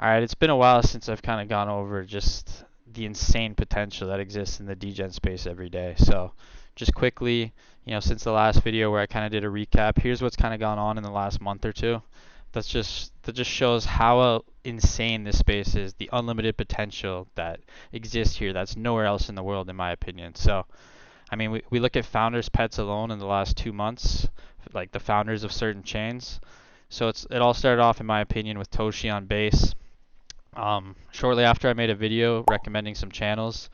Alright, it's been a while since I've kind of gone over just the insane potential that exists in the degen space every day. So, just quickly, since the last video where I kind of did a recap, here's what's kind of gone on in the last month or two. That just shows how insane this space is, the unlimited potential that exists here that's nowhere else in the world in my opinion. So, I mean, we look at founders' pets alone in the last 2 months, like the founders of certain chains. So it all started off, in my opinion, with Toshi on base. Shortly after I made a video recommending some channels,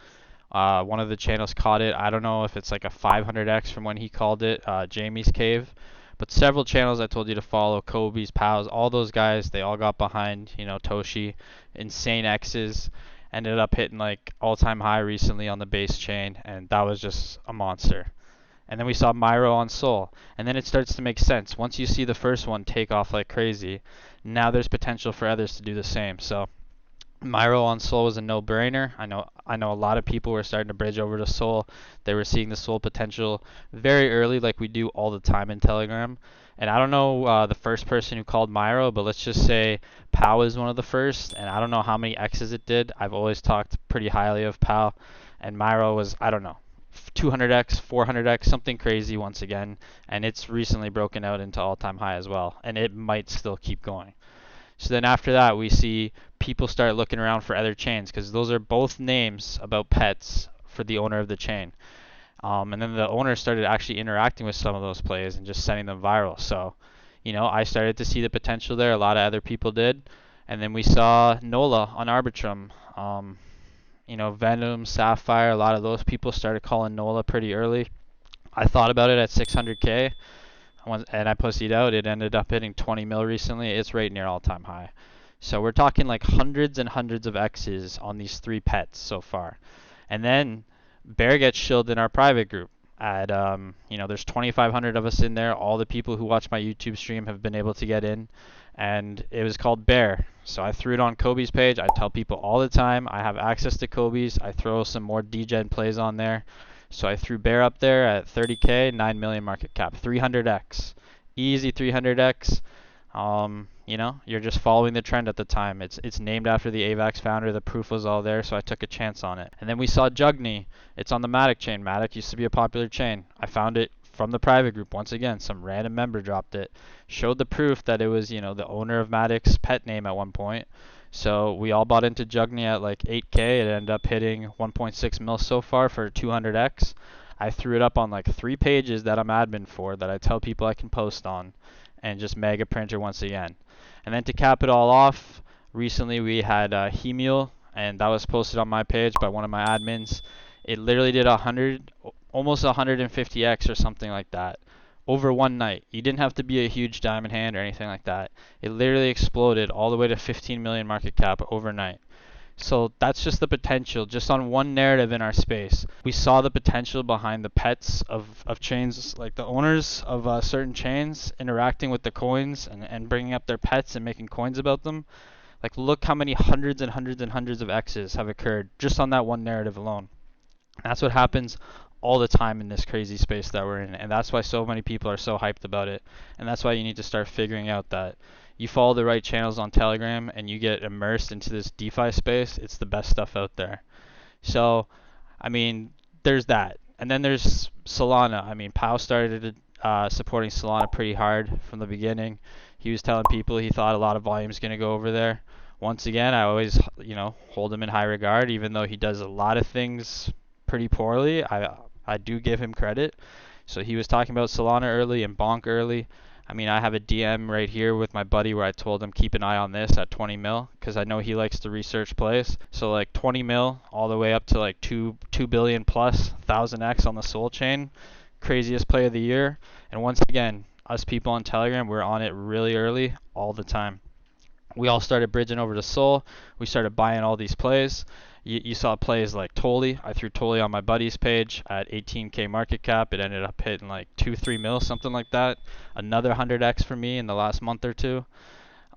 one of the channels caught it. I don't know if it's like a 500x from when he called it, Jamie's Cave. But several channels I told you to follow, Kobe's, Pals, all those guys, they all got behind, Toshi. Insane X's. Ended up hitting like all-time high recently on the base chain, and that was just a monster. And then we saw Myro on Sol. And then it starts to make sense. Once you see the first one take off like crazy, now there's potential for others to do the same. So Myro on Sol was a no-brainer. I know a lot of people were starting to bridge over to Sol. They were seeing the Sol potential very early, like we do all the time in Telegram. And I don't know the first person who called Myro, but let's just say Pow is one of the first. And I don't know how many X's it did. I've always talked pretty highly of Pow. And Myro was, I don't know, 200x, 400x, something crazy once again. And it's recently broken out into all-time high as well. And it might still keep going. So then after that, we see people start looking around for other chains because those are both names about pets for the owner of the chain. And then the owner started actually interacting with some of those plays and just sending them viral. So, I started to see the potential there. A lot of other people did. And then we saw NOLA on Arbitrum. Venom, Sapphire, a lot of those people started calling NOLA pretty early. I thought about it at 600K. And I pussied out. It ended up hitting 20 mil recently. It's right near all-time high. So we're talking like hundreds and hundreds of X's on these three pets so far. And then Bear gets shilled in our private group. There's 2,500 of us in there. All the people who watch my YouTube stream have been able to get in. And it was called Bear. So I threw it on Kobe's page. I tell people all the time I have access to Kobe's. I throw some more degen plays on there. So I threw Bear up there at 30K, 9 million market cap, 300x. Easy 300x. You're just following the trend at the time. It's named after the AVAX founder. The proof was all there, so I took a chance on it. And then we saw Jugny. It's on the MATIC chain. MATIC used to be a popular chain. I found it from the private group. Once again, some random member dropped it. Showed the proof that it was, the owner of MATIC's pet name at one point. So we all bought into Jugny at like 8K. It ended up hitting 1.6 mil so far for 200x. I threw it up on like 3 pages that I'm admin for that I tell people I can post on, and just mega printer once again. And then to cap it all off, recently we had Hemule, and that was posted on my page by one of my admins. It literally did almost 150x or something like that over one night. You didn't have to be a huge diamond hand or anything like that. It literally exploded all the way to 15 million market cap overnight. So that's just the potential, just on one narrative in our space. We saw the potential behind the pets of chains, like the owners of certain chains interacting with the coins and bringing up their pets and making coins about them. Like, look how many hundreds and hundreds and hundreds of X's have occurred just on that one narrative alone. That's what happens all the time in this crazy space that we're in, and that's why so many people are so hyped about it. And that's why you need to start figuring out that you follow the right channels on Telegram and you get immersed into this DeFi space. It's the best stuff out there. So, there's that. And then there's Solana. Pao started supporting Solana pretty hard from the beginning. He was telling people he thought a lot of volume is going to go over there. Once again, I always, hold him in high regard, even though he does a lot of things pretty poorly. I do give him credit. So he was talking about Solana early and Bonk early. I have a DM right here with my buddy where I told him keep an eye on this at 20 mil because I know he likes to research plays. So like 20 mil all the way up to like 2 billion plus 1000x on the Sol chain. Craziest play of the year. And once again, us people on Telegram, we're on it really early all the time. We all started bridging over to Sol. We started buying all these plays. You saw plays like Toli. I threw Toli on my buddy's page at 18K market cap. It ended up hitting like 2-3 mil, something like that. Another 100x for me in the last month or two.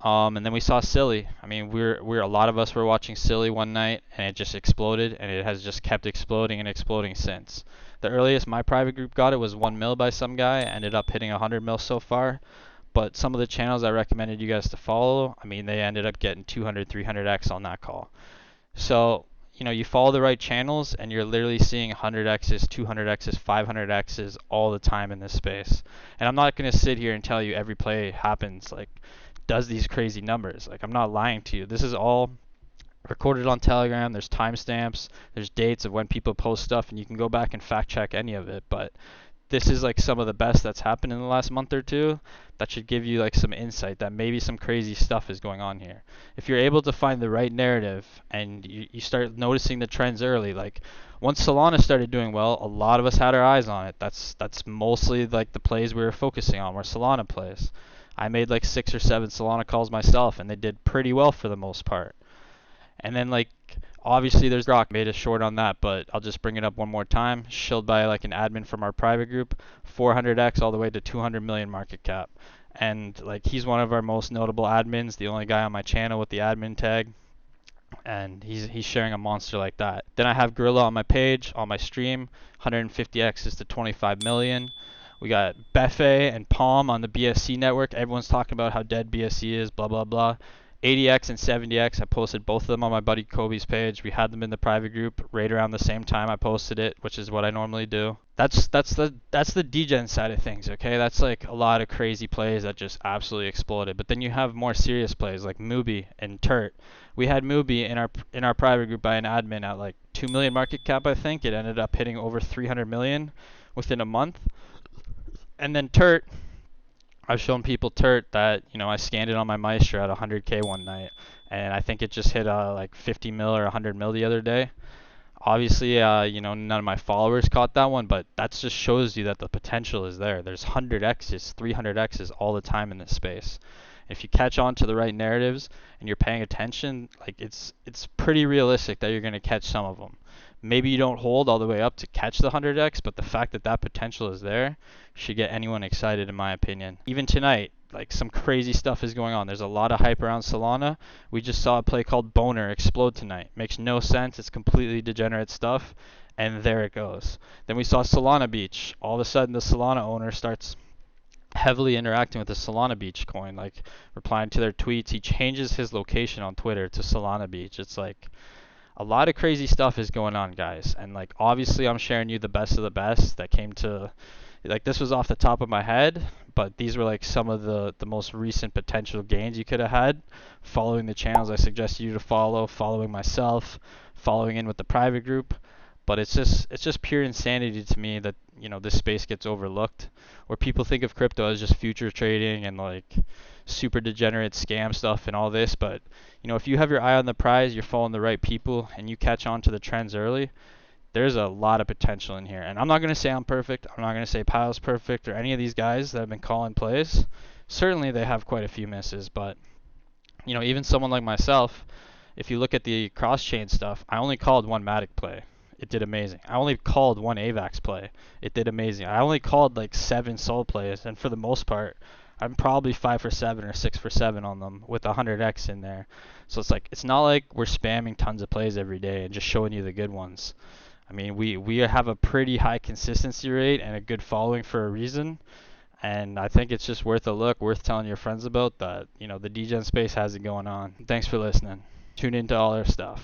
And then we saw Silly. We're a lot of us were watching Silly one night, and it just exploded, and it has just kept exploding and exploding since. The earliest my private group got it was 1 mil by some guy. Ended up hitting 100 mil so far. but some of the channels I recommended you guys to follow, I mean, they ended up getting 200, 300x on that call. So, you follow the right channels and you're literally seeing 100x's, 200x's, 500x's all the time in this space. And I'm not going to sit here and tell you every play happens, like, does these crazy numbers. Like, I'm not lying to you. This is all recorded on Telegram. There's timestamps, there's dates of when people post stuff, and you can go back and fact check any of it. But this is like some of the best that's happened in the last month or two. That should give you like some insight that maybe some crazy stuff is going on here. If you're able to find the right narrative and you start noticing the trends early, like once Solana started doing well, a lot of us had our eyes on it. That's mostly like the plays we were focusing on were Solana plays. I made like 6 or 7 Solana calls myself, and they did pretty well for the most part. And then like obviously there's Grok made a short on that, but I'll just bring it up one more time. Shilled by like an admin from our private group, 400x all the way to 200 million market cap. And like he's one of our most notable admins, the only guy on my channel with the admin tag. And he's sharing a monster like that. Then I have Gorilla on my page, on my stream, 150x is to 25 million. We got Befe and Palm on the BSC network. Everyone's talking about how dead BSC is, blah blah blah. 80x and 70x, I posted both of them on my buddy Kobe's page. We had them in the private group right around the same time I posted it, which is what I normally do. That's the degen side of things, okay? That's like a lot of crazy plays that just absolutely exploded. But then you have more serious plays like Mubi and Turt. We had Mubi in our private group by an admin at like 2 million market cap, I think. It ended up hitting over 300 million within a month. And then Turt, I've shown people Turt that, I scanned it on my Maestro at 100k one night, and I think it just hit like 50 mil or 100 mil the other day. Obviously, none of my followers caught that one, but that just shows you that the potential is there. There's 100x's, 300x's all the time in this space. If you catch on to the right narratives and you're paying attention, like it's pretty realistic that you're going to catch some of them. Maybe you don't hold all the way up to catch the 100x, but the fact that that potential is there should get anyone excited, in my opinion. Even tonight, like some crazy stuff is going on. There's a lot of hype around Solana. We just saw a play called Boner explode tonight. Makes no sense. It's completely degenerate stuff, and there it goes. Then we saw Solana Beach. All of a sudden, the Solana owner starts heavily interacting with the Solana Beach coin, like replying to their tweets. He changes his location on Twitter to Solana Beach. It's like a lot of crazy stuff is going on, guys. And like obviously I'm sharing you the best of the best that came to, like this was off the top of my head, but these were like some of the most recent potential gains you could have had following the channels I suggested you to follow, following myself, following in with the private group. But it's just pure insanity to me that this space gets overlooked, where people think of crypto as just future trading and like super degenerate scam stuff and all this. But if you have your eye on the prize, you're following the right people, and you catch on to the trends early, there's a lot of potential in here. And I'm not going to say I'm perfect. I'm not going to say Pyle's perfect or any of these guys that have been calling plays. Certainly they have quite a few misses, but even someone like myself, if you look at the cross-chain stuff, I only called one MATIC play. It did amazing. I only called one AVAX play. It did amazing. I only called like 7 Sol plays, and for the most part, I'm probably 5 for 7 or 6 for 7 on them with 100x in there. So it's not like we're spamming tons of plays every day and just showing you the good ones. I mean, we have a pretty high consistency rate and a good following for a reason. And I think it's just worth a look, worth telling your friends about that. The degen space has it going on. Thanks for listening. Tune into all our stuff.